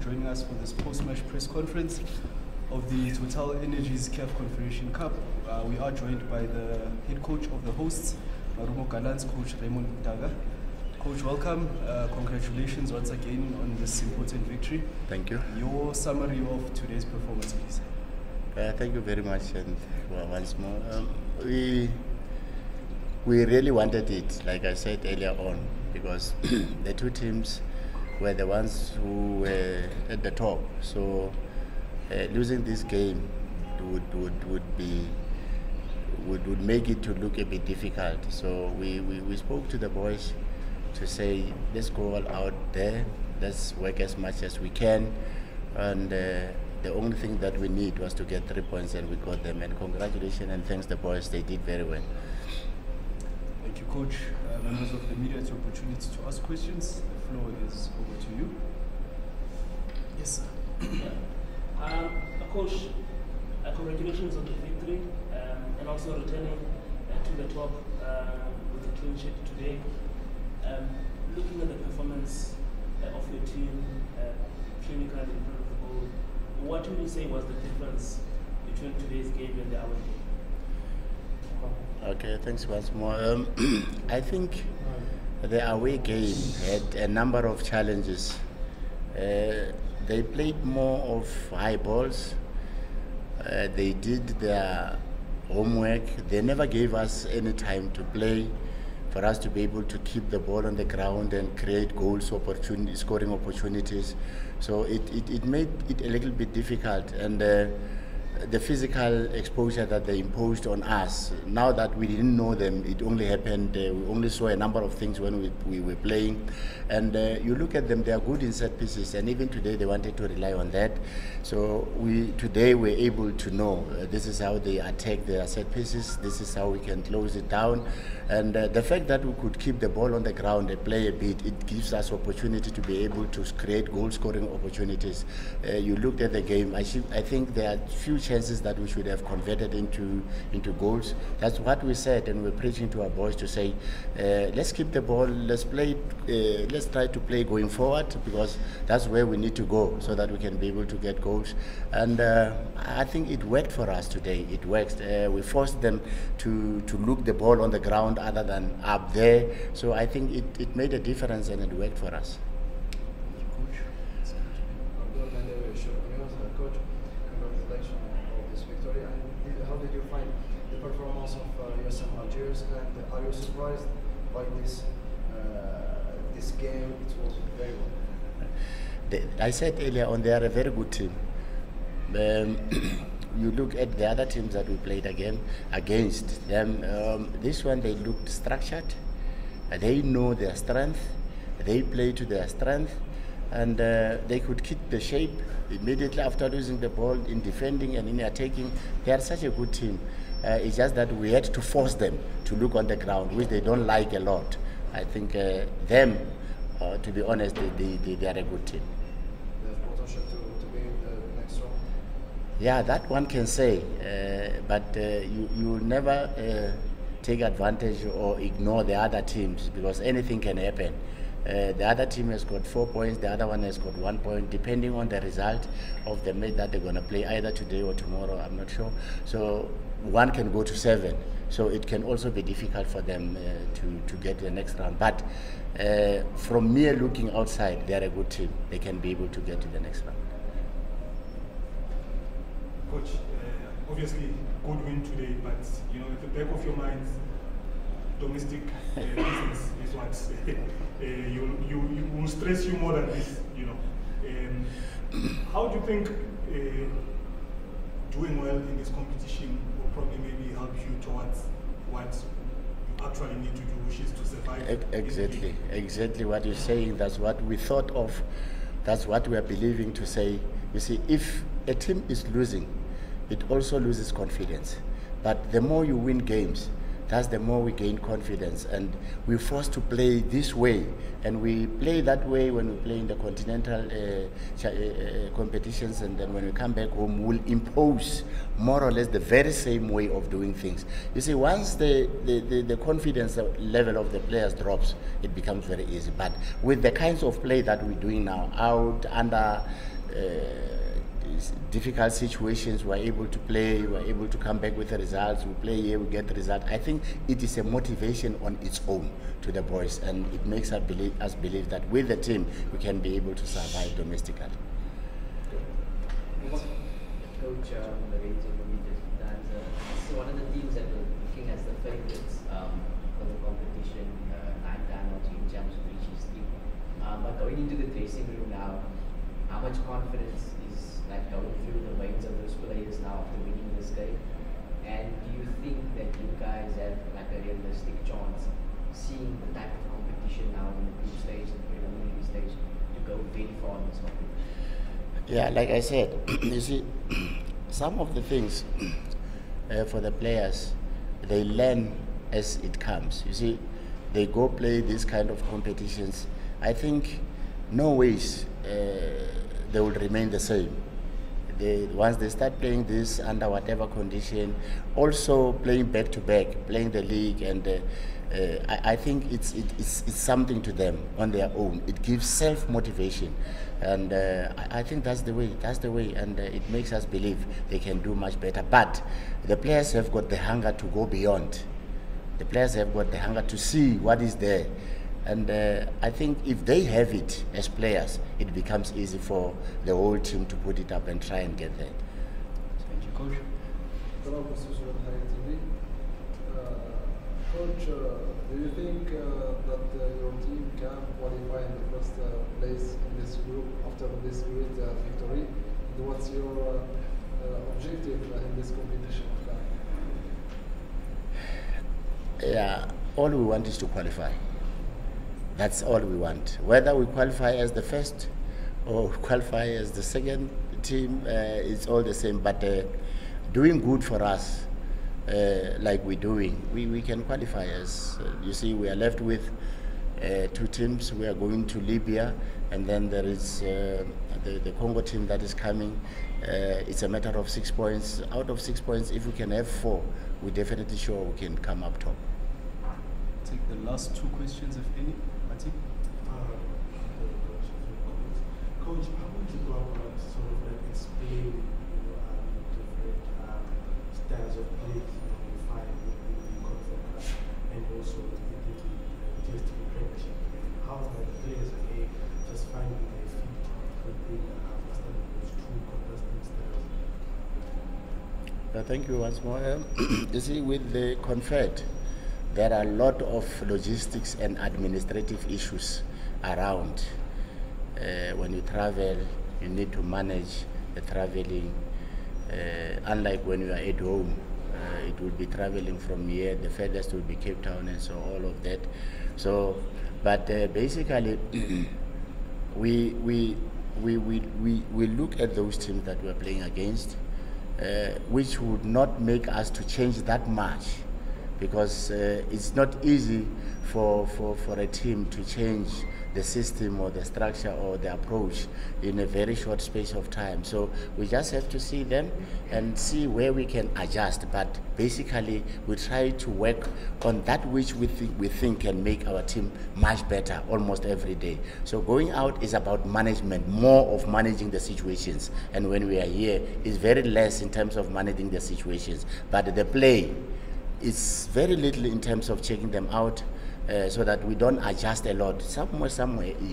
joining us for this post-match press conference of the Total Energies CAF Confederation Cup. We are joined by the head coach of the hosts, Marumo Gallants, Coach Raymond Mdaka. Coach, welcome. Congratulations once again on this important victory. Thank you. Your summary of today's performance, please. Thank you very much, and once more, we really wanted it, like I said earlier on, because the two teams were the ones who were at the top. So losing this game would make it to look a bit difficult. So we spoke to the boys to say, let's go all out there, let's work as much as we can, and the only thing that we need was to get 3 points, and we got them. And congratulations and thanks the boys, they did very well. Thank you, Coach. Members of the media, it's your opportunity to ask questions. The floor is over to you. Yes, sir. Coach, congratulations on the victory and also returning to the top with a clean sheet today. Looking at the performance of your team, clinical in front of the goal, what would you say was the difference between today's game and the other game? Okay, thanks once more. I think the away game had a number of challenges. They played more of high balls. They did their homework. They never gave us any time to play for us to be able to keep the ball on the ground and create goals, scoring opportunities. So it made it a little bit difficult, and the physical exposure that they imposed on us, now that we didn't know them, it only happened, we only saw a number of things when we were playing. And you look at them, they are good in set pieces, and even today they wanted to rely on that. So today we're able to know this is how they attack their set pieces, this is how we can close it down. And the fact that we could keep the ball on the ground and play a bit, it gives us opportunity to be able to create goal-scoring opportunities. You looked at the game, I think there are few chances that we should have converted into goals. That's what we said, and we're preaching to our boys to say, let's keep the ball, let's play, let's try to play going forward, because that's where we need to go so that we can be able to get goals. And I think it worked for us today. It worked. We forced them to look the ball on the ground other than up there. So I think it made a difference, and it worked for us. Coach, congratulations on this victory. And how did you find the performance of your son Algiers? And are you surprised by this game? It was very well. I said earlier on, they are a very good team. You look at the other teams that we played against them. This one, they looked structured. They know their strength. They play to their strength, and they could keep the shape immediately after losing the ball in defending and in attacking. They are such a good team. It's just that we had to force them to look on the ground, which they don't like a lot. I think them, to be honest, they are a good team. There's potential to be in the next round. Yeah, that one can say, but you never take advantage or ignore the other teams, because anything can happen. The other team has got 4 points, the other one has got 1 point, depending on the result of the match that they're going to play, either today or tomorrow, I'm not sure. So one can go to 7, so it can also be difficult for them to get to the next round. But from mere looking outside, they're a good team. They can be able to get to the next round. Coach, obviously good win today, but you know, at the back of your mind, domestic business is what you will stress you more than this, you know. How do you think doing well in this competition will probably maybe help you towards what you actually need to do, which is to survive? Exactly what you're saying. That's what we thought of. That's what we are believing to say. You see, if a team is losing, it also loses confidence. But the more you win games, that's the more we gain confidence, and we're forced to play this way, and we play that way when we play in the continental competitions, and then when we come back home, we'll impose more or less the very same way of doing things. You see, once the confidence level of the players drops, it becomes very easy. But with the kinds of play that we're doing now, out, under, difficult situations, we're able to play, we're able to come back with the results, we play here, we get the result. I think it is a motivation on its own to the boys, and it makes us believe that with the team, we can be able to survive domestically. Coach, so one of the teams that we're looking as the favorites for the competition, 9-10 or team champs with DStv. But going into the dressing room now, how much confidence is like going through the veins of those players now after winning this game? And do you think that you guys have like a realistic chance, seeing the type of competition now in the group stage and preliminary stage, to go very far in this competition? Yeah, like I said, you see, some of the things for the players, they learn as it comes. You see, they go play these kind of competitions. I think no ways they will remain the same. Once they start playing this under whatever condition, also playing back to back, playing the league, and I think it's something to them on their own. It gives self-motivation, and I think that's the way, and it makes us believe they can do much better. But the players have got the hunger to go beyond. The players have got the hunger to see what is there. And I think if they have it as players, it becomes easy for the whole team to put it up and try and get there. Thank you, Coach. Hello, Mr. TV. Coach, do you think that your team can qualify in the first place in this group after this great victory? And what's your objective in this competition? Yeah, all we want is to qualify. That's all we want. Whether we qualify as the first or qualify as the second team, it's all the same. But doing good for us, like we're doing, we can qualify as, you see, we are left with 2 teams. We are going to Libya, and then there is the Congo team that is coming. It's a matter of 6 points. Out of 6 points, if we can have 4, we're definitely sure we can come up top. Take the last 2 questions, if any. Mati? Coach, how would you go about sort of like explaining different styles of play you find in the Confederation Cup and also in the DStv Premiership? How the players are just finding their feet when they understand those 2 contrasting styles? Thank you once more. You see, with the Confed, there are a lot of logistics and administrative issues around. When you travel, you need to manage the traveling. Unlike when you are at home, it will be traveling from here, the furthest will be Cape Town, and so all of that. So, but basically, we look at those teams that we're playing against, which would not make us to change that much, because it's not easy for a team to change the system or the structure or the approach in a very short space of time. So we just have to see them and see where we can adjust. But basically, we try to work on that which we think can make our team much better almost every day. So going out is about management, more of managing the situations. And when we are here, it's very less in terms of managing the situations. But the play, it's very little in terms of checking them out, so that we don't adjust a lot. Somewhere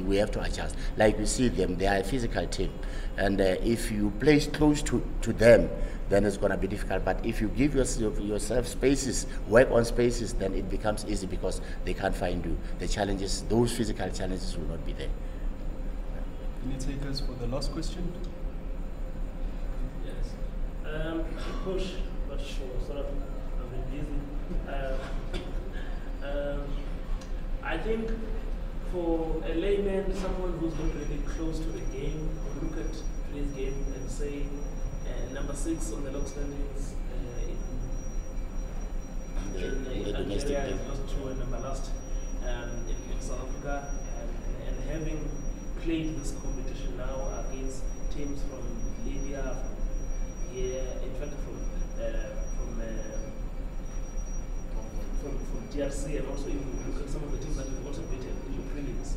we have to adjust. Like you see them, they are a physical team, and if you play close to them, then it's going to be difficult. But if you give yourself spaces, work on spaces, then it becomes easy, because they can't find you. The challenges, those physical challenges, will not be there. Can you take us for the last question? Yes. Push, but sure, sort of, I've been busy. I think for a layman, someone who's not really close to the game, will look at today's game and say, number 6 on the log standings in Algeria is not to a number last in South Africa, and having played this competition now against teams from Libya, from here, in fact from DRC, and also even look at some of the teams that we've also beaten in the prelims.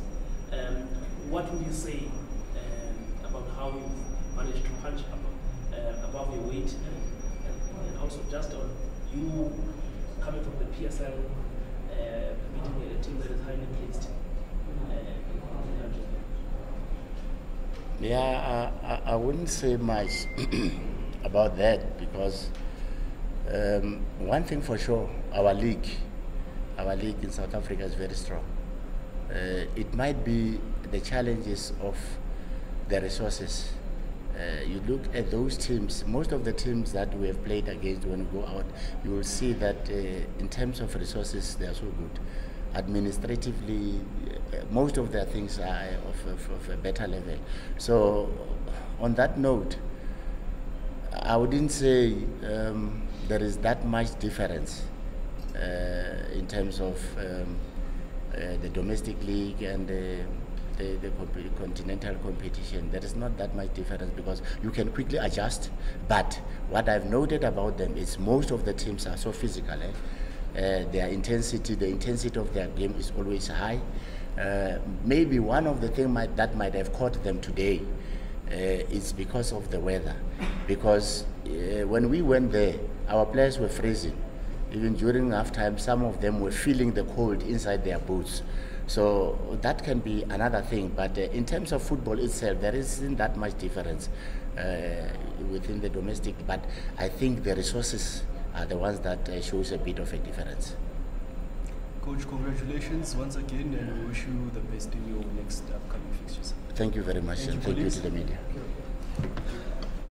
What would you say about how you've punch above your weight, and also just on you coming from the PSL, beating a team that is highly placed in the country? Yeah, I wouldn't say much about that because one thing for sure, our league in South Africa is very strong. It might be the challenges of the resources. You look at those teams, most of the teams that we have played against, when you go out, you will see that in terms of resources, they are so good. Administratively, most of their things are of a better level. So, on that note, I wouldn't say there is that much difference in terms of the domestic league and the continental competition. There is not that much difference because you can quickly adjust. But what I've noted about them is most of the teams are so physical. Their intensity, the intensity of their game is always high. Maybe one of the things that might have caught them today is because of the weather. Because when we went there, our players were freezing. Even during halftime, some of them were feeling the cold inside their boots. So that can be another thing. But in terms of football itself, there isn't that much difference within the domestic. But I think the resources are the ones that shows a bit of a difference. Coach, congratulations once again, and we wish you the best in your next upcoming fixtures. Thank you very much, and thank you to the media. Thank you.